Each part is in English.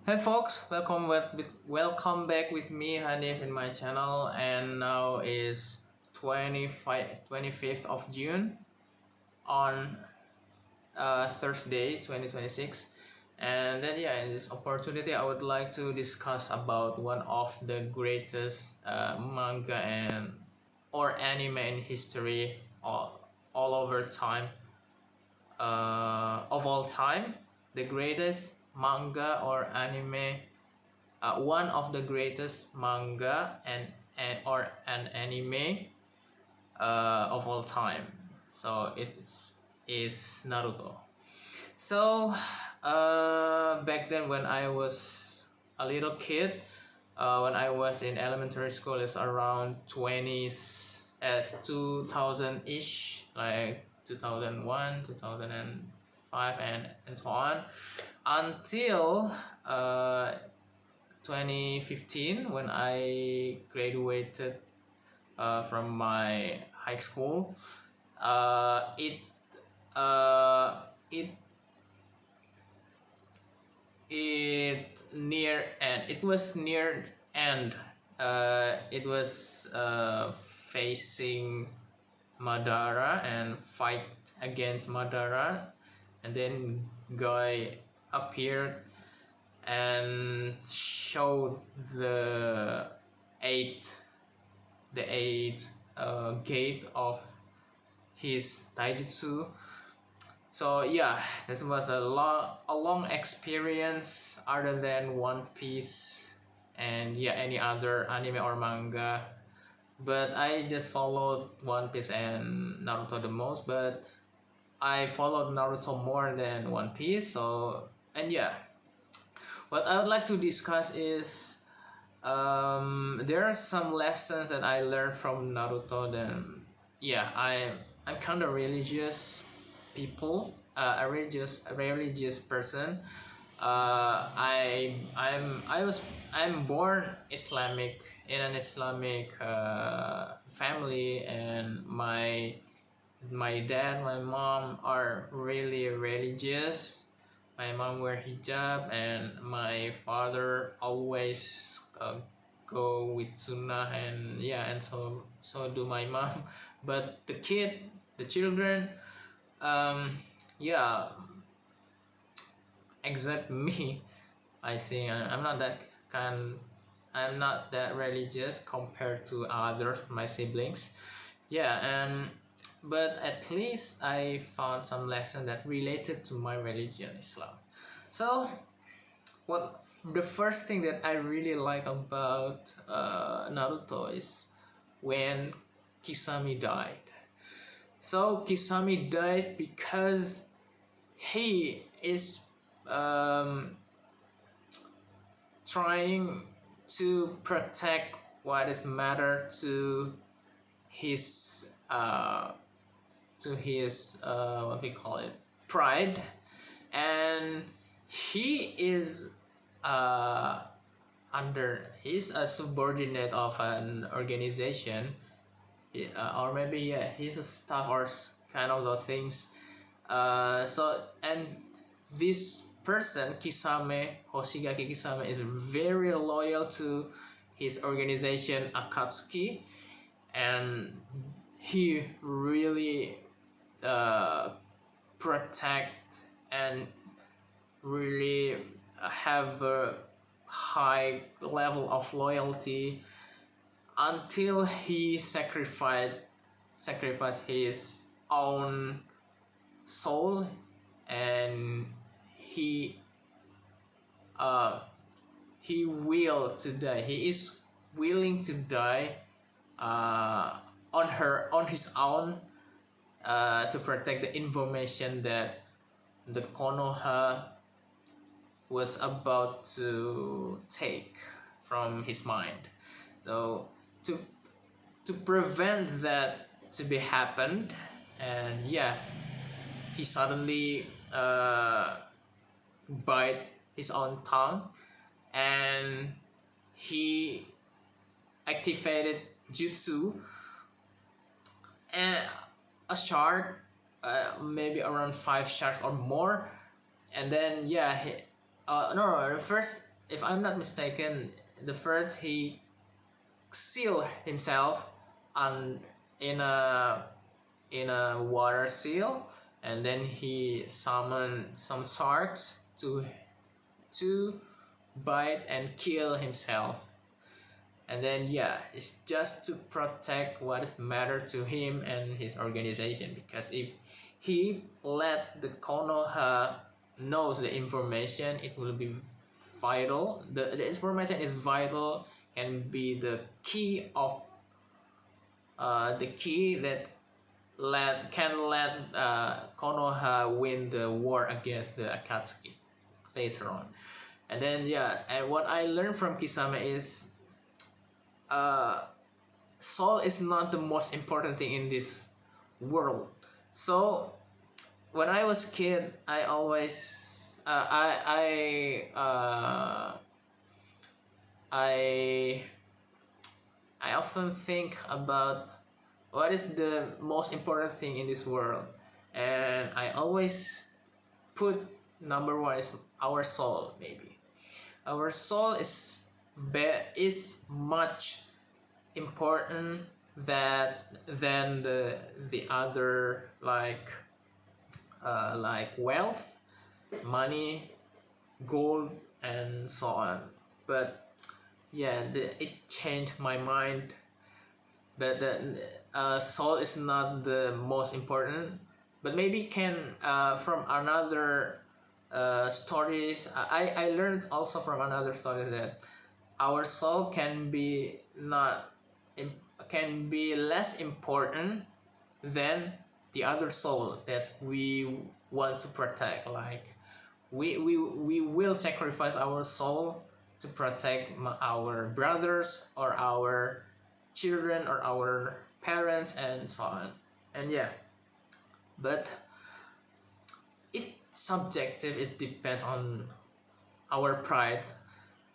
Hey folks, welcome back with me Hanif in my channel, and now is 25th of June on Thursday 2026. And then in this opportunity I would like to discuss about one of the greatest manga and or anime in history all over time, of all time, the greatest manga or anime, one of the greatest manga and or an anime of all time. So it is Naruto. So back then when I was a little kid, when I was in elementary school, it's around 20s at 2000 ish, like 2001, 2005, and so on, until 2015 when I graduated from my high school. Uh, it uh, it it near and it was near end. It was facing Madara and fight against Madara, and then Guy appeared and showed eight the eighth gate of his taijutsu. So yeah, this was a long experience other than One Piece and any other anime or manga. But I just followed One Piece and Naruto the most, but I followed Naruto more than One Piece. So, and what I would like to discuss is, there are some lessons that I learned from Naruto. Then I'm kind of religious people, a religious person. I'm born Islamic, in an Islamic family, and my dad, my mom are really religious. My mom wear hijab, and my father always go with sunnah, and so do my mom. But the children, um, yeah, except me, I think kind. I'm not that religious compared to others, my siblings. And but at least I found some lesson that related to my religion, Islam. So what the first thing that I really like about Naruto is when Kisame died. So Kisame died because he is um, trying to protect what is matter his uh, to his what we call it, pride. And he is uh, he's a subordinate of an organization, or maybe he's a staff or kind of those things. And this person, Kisame, Hoshigaki Kisame, is very loyal to his organization Akatsuki, and he really protect and really have a high level of loyalty until he sacrificed his own soul, and he will to die. He is willing to die on his own, to protect the information that the Konoha was about to take from his mind. So to prevent that to be happened, and he suddenly bite his own tongue, and he activated jutsu, and a shard, maybe around 5 shards or more. And then he, no, first if I'm not mistaken, the first he sealed himself on in a water seal, and then he summoned some sharks to bite and kill himself. And then yeah, it's just to protect what is matter to him and his organization, because if he let the Konoha knows the information, it will be vital. The information is vital, can be the key of the key that let Konoha win the war against the Akatsuki later on. And then yeah, and what I learned from Kisame is uh, soul is not the most important thing in this world. So when I was kid, I always I I often think about what is the most important thing in this world, and I always put number one is our soul. Maybe our soul is much important than the other, like wealth, money, gold, and so on. But yeah, it changed my mind. But the soul is not the most important. But maybe can from another stories. I learned also from another story that our soul can be not can be less important than the other soul that we want to protect. Like we will sacrifice our soul to protect our brothers or our children or our parents and so on. And yeah, but it's subjective, it depends on our pride.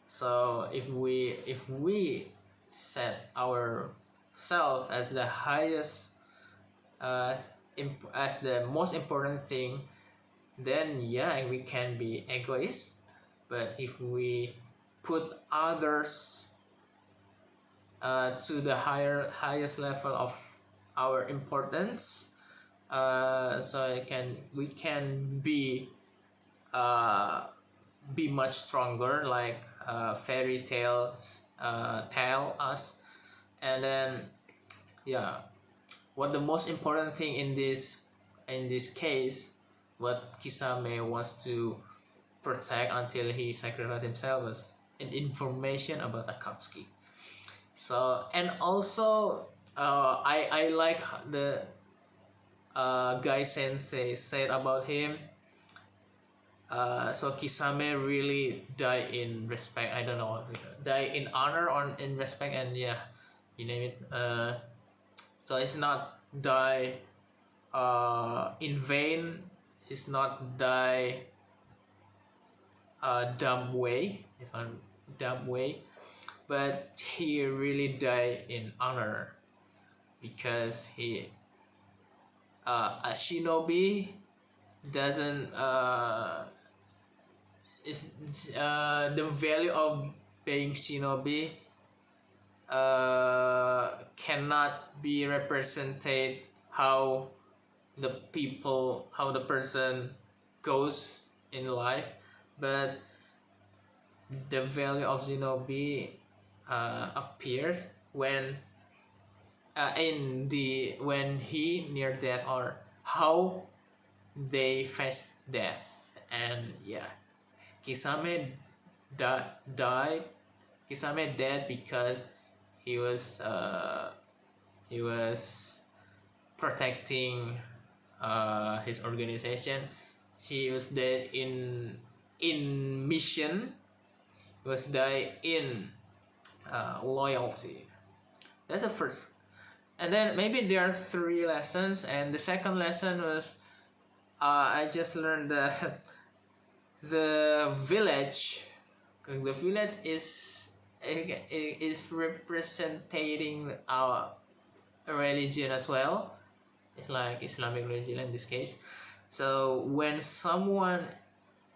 So if we set ourselves as the highest, as the most important thing, then yeah, we can be egoist. But if we put others to the highest level of our importance, so we can be much stronger, like fairy tales tell us. And then yeah, what the most important thing in this case, what Kisame wants to protect until he sacrificed himself, was an information about Akatsuki. So, and also I like the guy sensei said about him. So Kisame really die in respect. I don't know, die in honor or in respect, and yeah, you name it. So it's not die in vain. It's not die dumb way, if I'm dumb way, but he really died in honor, because he a shinobi doesn't is the value of being shinobi cannot be represented how the person goes in life, but the value of shinobi appears when when he near death, or how they face death. And yeah, Kisame died. Kisame dead because he was protecting his organization. He was dead in mission. He was died in loyalty. That's the first. And then maybe there are 3 lessons, and the second lesson was I just learned that the village is representing our religion as well. It's like Islamic religion in this case. So when someone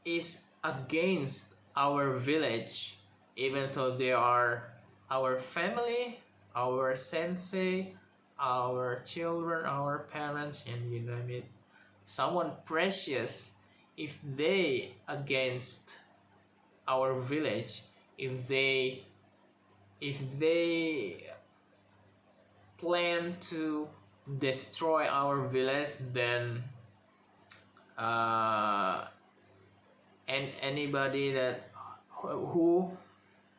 is against our village, even though they are our family, our sensei, our children, our parents, and you name it, someone precious, if they against our village, if they plan to destroy our village, then uh, and anybody that who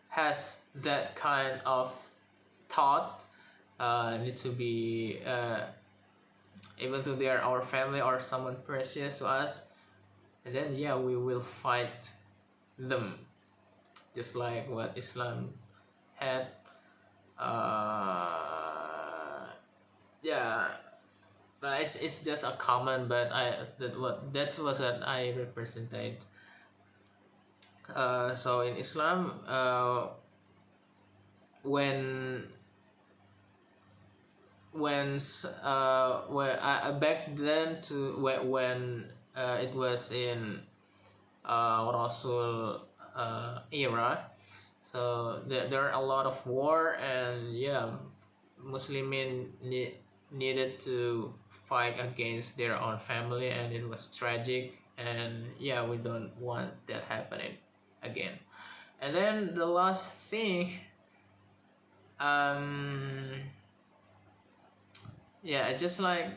has that kind of thought need to be even though they are our family or someone precious to us, and then yeah, we will fight them, just like what Islam had. Yeah, but it's just a common, but that's what that I represented. So in Islam, when back then to when it was in Rasul era, so there are a lot of war, and yeah, Muslimin needed to fight against their own family, and it was tragic, and yeah, we don't want that happening again. And then the last thing, yeah, just like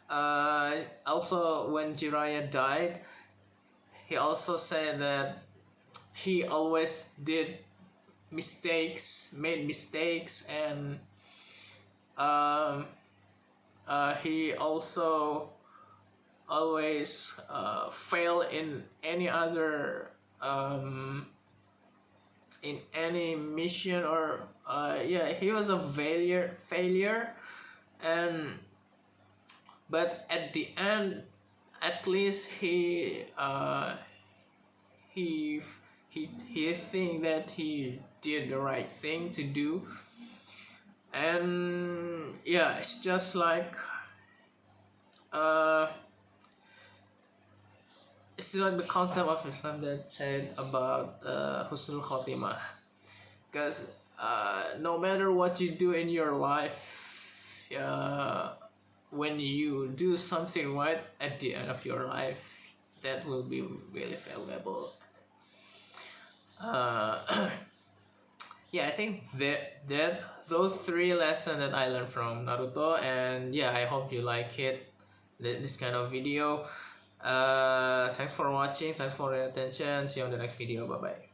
also when Jiraiya died, he also said that he always made mistakes, and um, he also always fail in any mission, or yeah, he was a failure, and but at the end, at least he he think that he did the right thing to do. And yeah, it's just like uh it's like the concept of Islam that said about husnul khotimah, because no matter what you do in your life, when you do something right at the end of your life, that will be really valuable. Yeah, I think that those three lessons that I learned from Naruto, and yeah, I hope you like it, this kind of video. Thanks for watching, thanks for your attention, see you on the next video, bye bye.